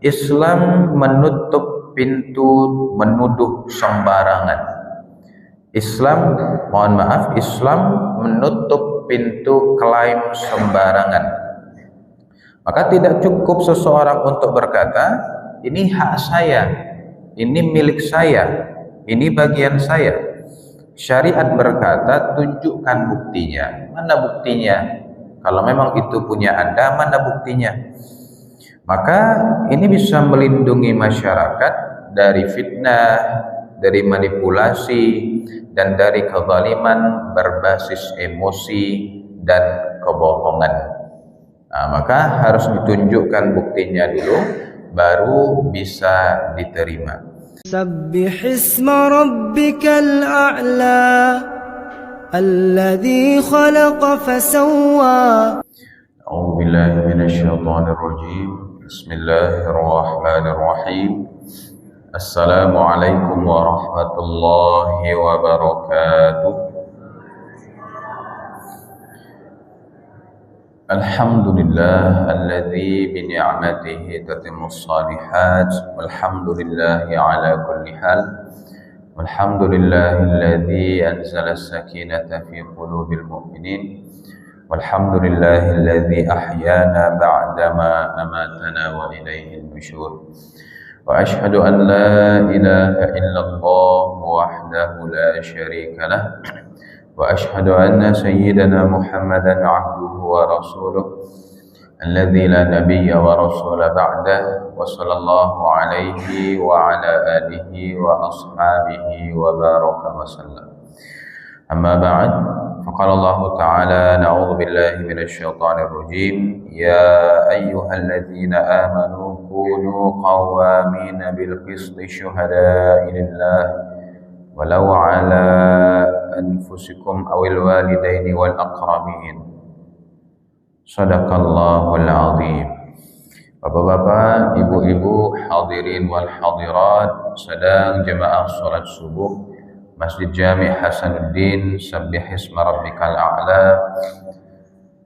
Islam menutup pintu menuduh sembarangan. Islam menutup pintu klaim sembarangan. Maka tidak cukup seseorang untuk berkata, ini hak saya, ini milik saya, ini bagian saya. Syariat berkata, tunjukkan buktinya. Mana buktinya? Kalau memang itu punya Anda, mana buktinya? Maka ini bisa melindungi masyarakat dari fitnah, dari manipulasi, dan dari kezaliman berbasis emosi dan kebohongan. Maka harus ditunjukkan buktinya dulu, baru bisa diterima. Sabbih isma rabbikal a'la alladhi khalaqa fasawwa. A'udzu billahi minasyaitonir rajim. Bismillahirrahmanirrahim. Assalamualaikum warahmatullahi wabarakatuh. Alhamdulillah alladzi bi ni'matihi tatimmus shalihat, walhamdulillahi ala kulli hal, walhamdulillahi alladzi anzala as-sakinata fi qulubil mu'minin, walhamdulillahi alladzi ahyana ba'dama amatana wa ilaihin nusyur. Wa ashhadu an la ilaha illallah wahdahu la syarika lah, wa ashhadu anna sayyidana Muhammadan abduhu wa rasuluh alladzi la nabiyya wa rasula ba'dah, wa sallallahu alaihi wa ala alihi wa ashabihi wa baraka wa sallam. Amma ba'd, faqala Allah ta'ala, na'udzu billahi minasy syaithanir rajim, ya ayyuhalladzina amanu kunu qawwamina bil qisti syuhada'a lillah walau ala anfusikum awil walidaini wal aqrabin. Shadaqallahul azim. Bapak-bapak, ibu-ibu, hadirin wal hadirat, sedang jemaah salat subuh Masjid Jami' Hasanuddin Sabbih Isma Rabbikal A'la,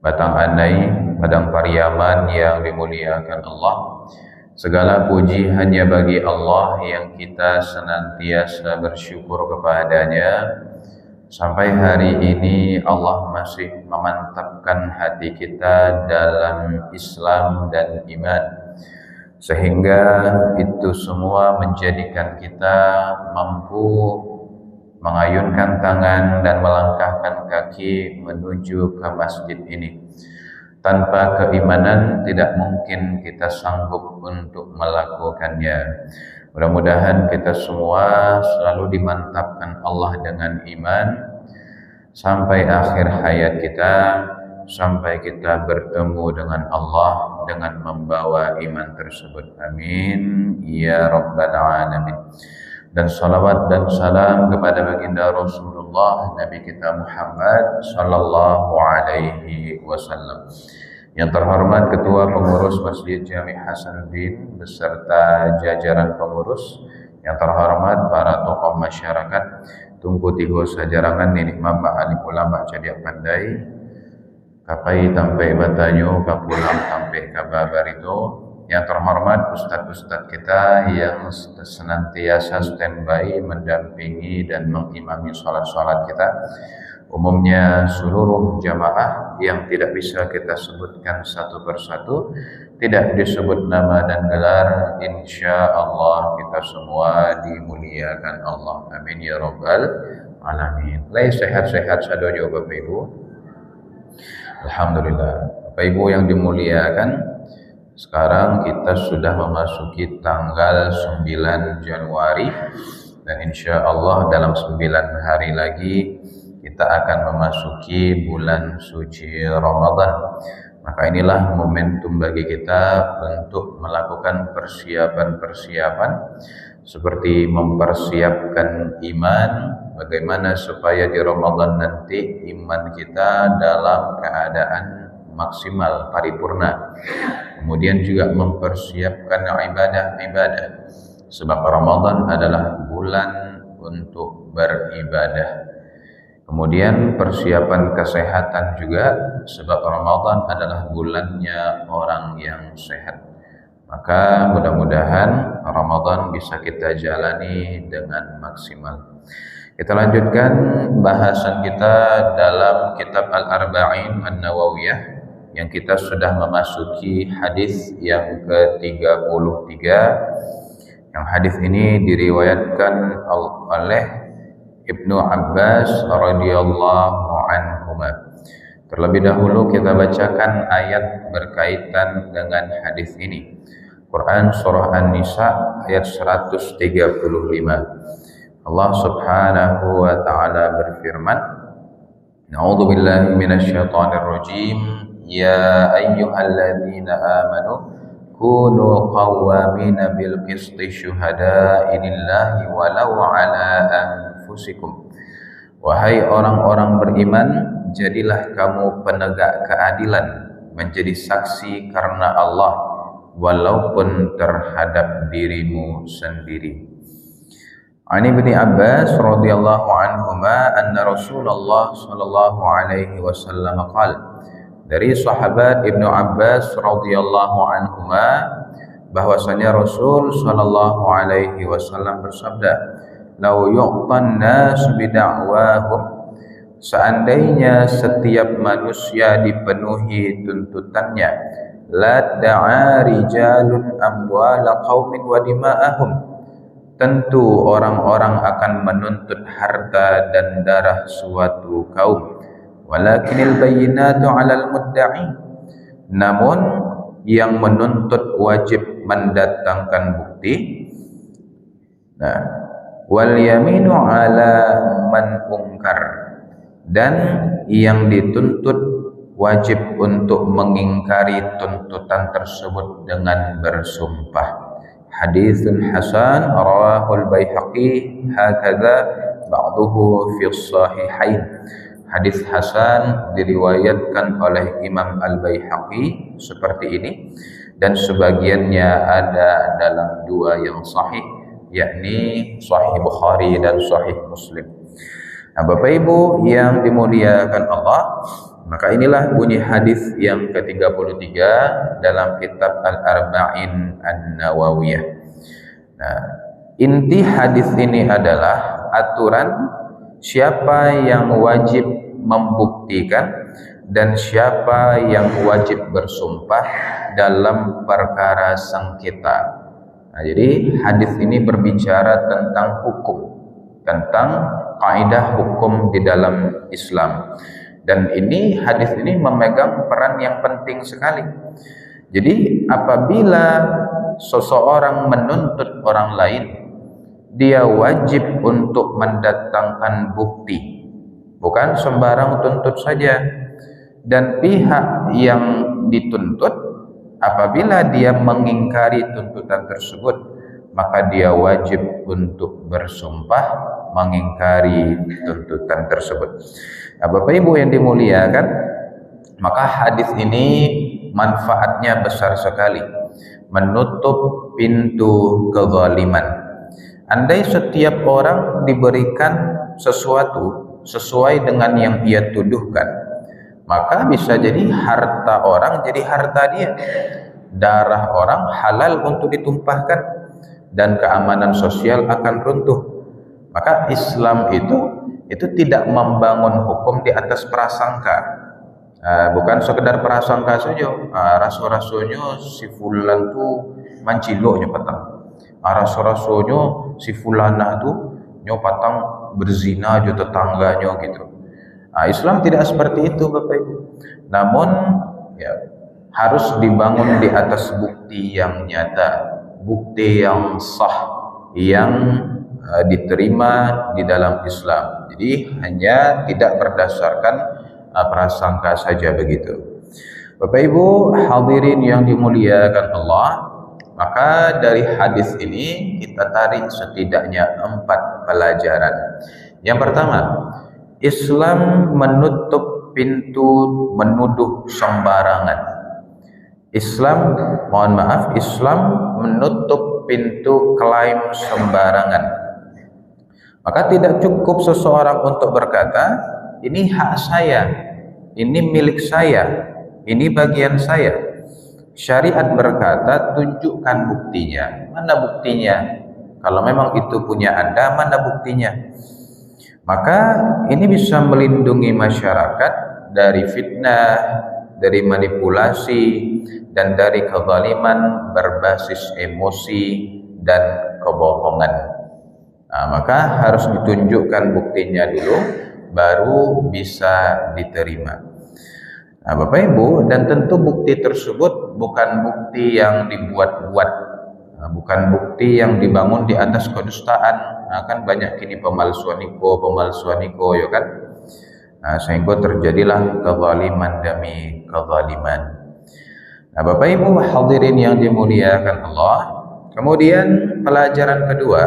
Batang Anai, Padang Pariaman yang dimuliakan Allah. Segala puji hanya bagi Allah yang kita senantiasa bersyukur kepadanya. Sampai hari ini Allah masih memantapkan hati kita dalam Islam dan iman, sehingga itu semua menjadikan kita mampu mengayunkan tangan dan melangkahkan kaki menuju ke masjid ini. Tanpa keimanan tidak mungkin kita sanggup untuk melakukannya. Mudah-mudahan kita semua selalu dimantapkan Allah dengan iman sampai akhir hayat kita, sampai kita bertemu dengan Allah dengan membawa iman tersebut. Amin ya rabbal alamin. Dan salawat dan salam kepada baginda Rasulullah Nabi kita Muhammad sallallahu alaihi wasallam. Yang terhormat Ketua Pengurus Masjid Jami' Hasanuddin beserta jajaran pengurus, yang terhormat para tokoh masyarakat, Tungku Tigo Sajarangan, Nenek Mama Alim Ulama Cadiak Pandai, Kapai Tampai Batanyo, Kapulang Tampai Kababarito. Yang terhormat ustadz-ustadz kita yang senantiasa standby mendampingi dan mengimami sholat-sholat kita, umumnya seluruh jamaah yang tidak bisa kita sebutkan satu persatu, tidak disebut nama dan gelar, insya Allah kita semua dimuliakan Allah. Amin ya rabbal alamin. Lai sehat-sehat sadonya Bapak Ibu. Alhamdulillah. Bapak Ibu yang dimuliakan, sekarang kita sudah memasuki tanggal 9 Januari, dan insya Allah dalam 9 hari lagi kita akan memasuki bulan suci Ramadan. Maka inilah momentum bagi kita untuk melakukan persiapan-persiapan seperti mempersiapkan iman, bagaimana supaya di Ramadan nanti iman kita dalam keadaan maksimal, paripurna. Kemudian juga mempersiapkan ibadah-ibadah, sebab Ramadan adalah bulan untuk beribadah. Kemudian persiapan kesehatan juga, sebab Ramadan adalah bulannya orang yang sehat. Maka mudah-mudahan Ramadan bisa kita jalani dengan maksimal. Kita lanjutkan bahasan kita dalam kitab Al-Arba'in An-Nawawiyah yang kita sudah memasuki hadis yang ke-33. Yang hadis ini diriwayatkan oleh Ibnu Abbas radhiyallahu anhuma. Terlebih dahulu kita bacakan ayat berkaitan dengan hadis ini. Quran surah An-Nisa ayat 135. Allah Subhanahu wa taala berfirman, A'udzu billahi minasyaitonir rajim. Ya ayyuhalladzina amanu kunu qawwamina bil qisti syuhada'a lillahi walau ala anfusikum. Wahai orang-orang beriman, jadilah kamu penegak keadilan, menjadi saksi karena Allah walaupun terhadap dirimu sendiri. Ani bin Abbas radhiyallahu anhuma anna Rasulullah sallallahu alaihi wasallam qala, dari sahabat Ibnu Abbas radhiyallahu anhuma bahwasanya Rasul sallallahu alaihi wasallam bersabda, "Lau yu'tan nas bid'awahum." Seandainya setiap manusia dipenuhi tuntutannya, la da'a rijalun amwala qaumin wa dima'ahum, tentu orang-orang akan menuntut harta dan darah suatu kaum. Walakinil bayyinatu 'alal mudda'i, namun yang menuntut wajib mendatangkan bukti. Nah, wal yaminu 'ala man ungkar, dan yang dituntut wajib untuk mengingkari tuntutan tersebut dengan bersumpah. Haditsun hasan rawahul Baihaqi hakadha ba'duhu fi sahihain. Hadis hasan diriwayatkan oleh Imam Al-Baihaqi seperti ini, dan sebagiannya ada dalam dua yang sahih, yakni Sahih Bukhari dan Sahih Muslim. Nah, Bapak Ibu yang dimuliakan Allah, maka inilah bunyi hadis yang ke-33 dalam kitab Al-Arba'in An-Nawawiyah. Nah, inti hadis ini adalah aturan siapa yang wajib membuktikan dan siapa yang wajib bersumpah dalam perkara sengketa. Nah, jadi hadis ini berbicara tentang hukum, tentang kaidah hukum di dalam Islam. Dan ini hadis ini memegang peran yang penting sekali. Jadi apabila seseorang menuntut orang lain, dia wajib untuk mendatangkan bukti, bukan sembarang tuntut saja. Dan pihak yang dituntut, apabila dia mengingkari tuntutan tersebut, maka dia wajib untuk bersumpah mengingkari tuntutan tersebut. Nah, Bapak Ibu yang dimuliakan, maka hadis ini manfaatnya besar sekali, menutup pintu kezaliman. Andai setiap orang diberikan sesuatu sesuai dengan yang ia tuduhkan, maka bisa jadi harta orang jadi harta dia, darah orang halal untuk ditumpahkan, dan keamanan sosial akan runtuh. Maka Islam itu tidak membangun hukum di atas prasangka. Bukan sekedar prasangka saja. Raso-rasonya si fulan tu manciloknya patang. Raso-rasonya si fulana tu nyo patang berzina jo tetangganya gitu. Islam tidak seperti itu, Bapak Ibu. Namun ya, harus dibangun di atas bukti yang nyata, bukti yang sah, yang diterima di dalam Islam. Jadi hanya tidak berdasarkan prasangka saja begitu. Bapak Ibu hadirin yang dimuliakan Allah, maka dari hadis ini kita tarik setidaknya 4 pelajaran. Yang pertama, Islam menutup pintu menuduh sembarangan. Islam menutup pintu klaim sembarangan. Maka tidak cukup seseorang untuk berkata, ini hak saya, ini milik saya, ini bagian saya. Syariat berkata, tunjukkan buktinya. Mana buktinya? Kalau memang itu punya Anda, mana buktinya? Maka ini bisa melindungi masyarakat dari fitnah, dari manipulasi, dan dari kezaliman berbasis emosi dan kebohongan. Maka harus ditunjukkan buktinya dulu, baru bisa diterima. Bapak Ibu, dan tentu bukti tersebut bukan bukti yang dibuat-buat, bukan bukti yang dibangun di atas kedustaan. Kan banyak kini pemalsuan niko, ya kan? Sehingga terjadilah kezaliman demi kezaliman. Bapak Ibu hadirin yang dimuliakan Allah, kemudian pelajaran kedua,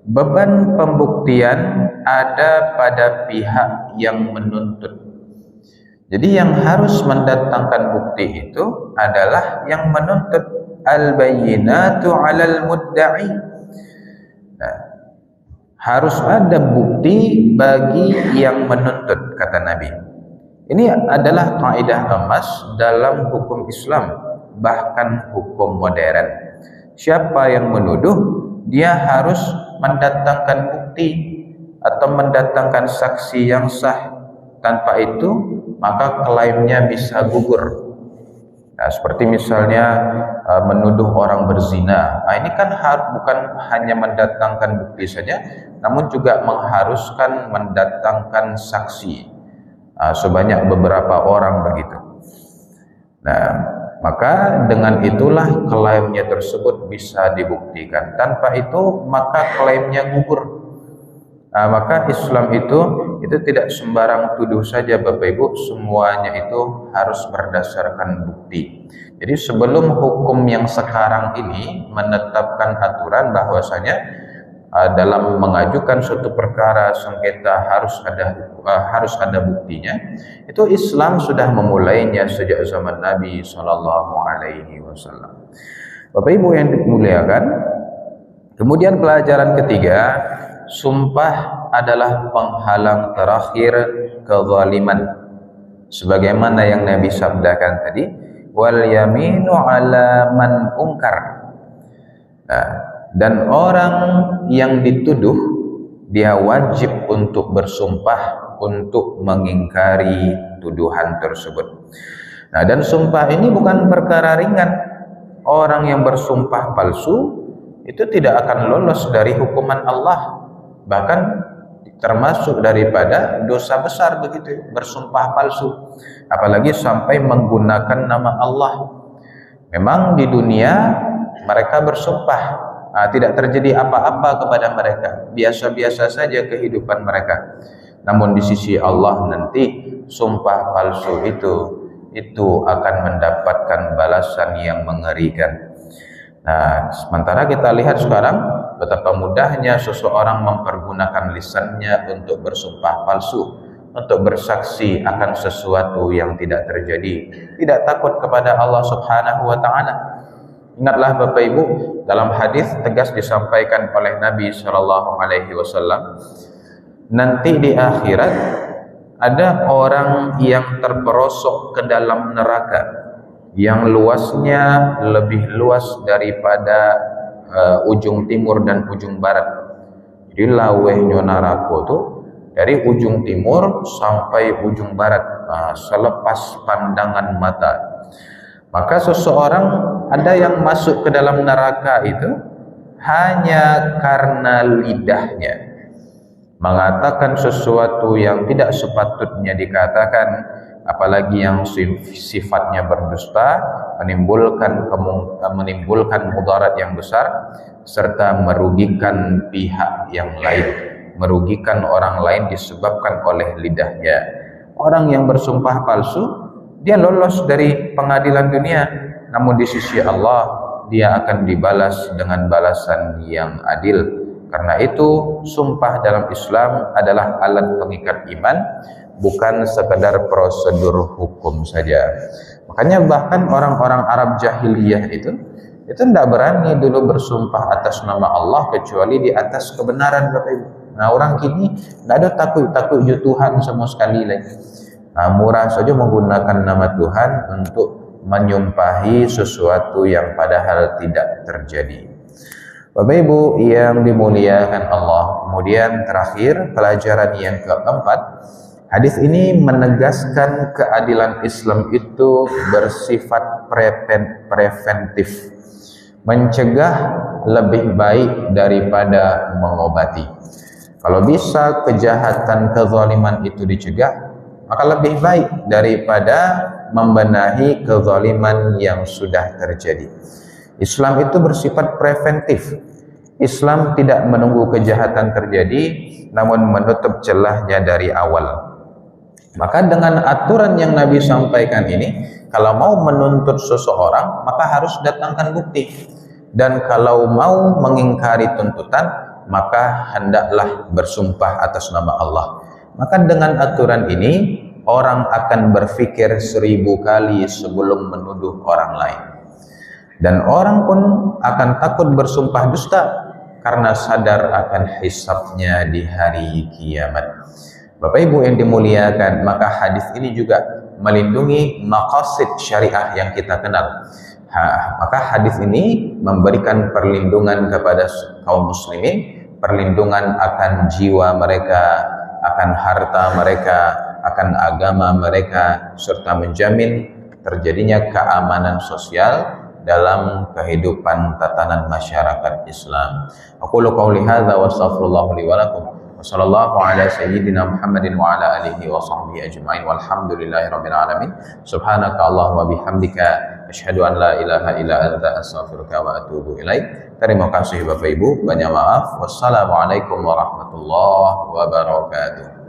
beban pembuktian ada pada pihak yang menuntut. Jadi yang harus mendatangkan bukti itu adalah yang menuntut. Al-bayyinatu 'alal mudda'i. Harus ada bukti bagi yang menuntut, kata Nabi. Ini adalah kaidah emas dalam hukum Islam, bahkan hukum modern. Siapa yang menuduh, dia harus mendatangkan bukti atau mendatangkan saksi yang sah. Tanpa itu maka klaimnya bisa gugur. Seperti misalnya menuduh orang berzina. Ini kan bukan hanya mendatangkan bukti saja, namun juga mengharuskan mendatangkan saksi sebanyak beberapa orang begitu. Maka dengan itulah klaimnya tersebut bisa dibuktikan. Tanpa itu maka klaimnya gugur. Maka Islam itu tidak sembarang tuduh saja Bapak Ibu, semuanya itu harus berdasarkan bukti. Jadi sebelum hukum yang sekarang ini menetapkan aturan bahwasanya dalam mengajukan suatu perkara sengketa harus ada buktinya, itu Islam sudah memulainya sejak zaman Nabi Shallallahu Alaihi Wasallam. Bapak Ibu yang dimuliakan, kemudian pelajaran ketiga, sumpah adalah penghalang terakhir kezaliman. Sebagaimana yang Nabi sabdakan tadi, wal yaminu ala man ungkar. Dan orang yang dituduh, dia wajib untuk bersumpah untuk mengingkari tuduhan tersebut. Dan sumpah ini bukan perkara ringan. Orang yang bersumpah palsu itu tidak akan lolos dari hukuman Allah. Bahkan termasuk daripada dosa besar begitu, bersumpah palsu, apalagi sampai menggunakan nama Allah. Memang di dunia mereka bersumpah, tidak terjadi apa-apa kepada mereka, biasa-biasa saja kehidupan mereka. Namun di sisi Allah nanti sumpah palsu itu akan mendapatkan balasan yang mengerikan. Sementara kita lihat sekarang betapa mudahnya seseorang mempergunakan lisannya untuk bersumpah palsu, untuk bersaksi akan sesuatu yang tidak terjadi, tidak takut kepada Allah Subhanahu wa Ta'ala. Ingatlah Bapak Ibu, dalam hadis tegas disampaikan oleh Nabi Shallallahu Alaihi Wasallam, nanti di akhirat ada orang yang terperosok ke dalam neraka yang luasnya lebih luas daripada ujung timur dan ujung barat. Jadi lawehnya neraka itu dari ujung timur sampai ujung barat, selepas pandangan mata. Maka seseorang ada yang masuk ke dalam neraka itu hanya karena lidahnya mengatakan sesuatu yang tidak sepatutnya dikatakan, apalagi yang sifatnya berdusta, menimbulkan mudarat yang besar, serta merugikan pihak yang lain, merugikan orang lain disebabkan oleh lidahnya. Orang yang bersumpah palsu, dia lolos dari pengadilan dunia, namun di sisi Allah dia akan dibalas dengan balasan yang adil. Karena itu sumpah dalam Islam adalah alat pengikat iman, bukan sekadar prosedur hukum saja. Makanya bahkan orang-orang Arab jahiliyah itu tidak berani dulu bersumpah atas nama Allah kecuali di atas kebenaran, Bapak Ibu. Orang kini tidak ada takut Tuhan sama sekali lagi. Murah saja menggunakan nama Tuhan untuk menyumpahi sesuatu yang padahal tidak terjadi. Bapak Ibu yang dimuliakan Allah, kemudian terakhir pelajaran yang keempat, hadis ini menegaskan keadilan Islam itu bersifat preventif, mencegah lebih baik daripada mengobati. Kalau bisa kejahatan, kezaliman itu dicegah, maka lebih baik daripada membenahi kezaliman yang sudah terjadi. Islam itu bersifat preventif. Islam tidak menunggu kejahatan terjadi, namun menutup celahnya dari awal. Maka dengan aturan yang Nabi sampaikan ini, kalau mau menuntut seseorang, maka harus datangkan bukti. Dan kalau mau mengingkari tuntutan, maka hendaklah bersumpah atas nama Allah. Maka dengan aturan ini, orang akan berpikir 1000 kali sebelum menuduh orang lain. Dan orang pun akan takut bersumpah dusta karena sadar akan hisabnya di hari kiamat. Bapak Ibu yang dimuliakan, maka hadis ini juga melindungi maqasid syariah yang kita kenal. Maka hadis ini memberikan perlindungan kepada kaum muslimin, perlindungan akan jiwa mereka, akan harta mereka, akan agama mereka, serta menjamin terjadinya keamanan sosial dalam kehidupan tatanan masyarakat Islam. Aqulu qouli hadza wa astaghfirullah li wa lakum. Wa sallallahu ala sayyidina Muhammadin wa ala alihi wa sahbihi ajma'in walhamdulillahi rabbil alamin. Subhanaka Allahumma bihamdika asyhadu an la ilaha illa anta astaghfiruka wa atubu ilaik. Terima kasih Bapak Ibu, banyak maaf. Wassalamualaikum warahmatullahi wabarakatuh.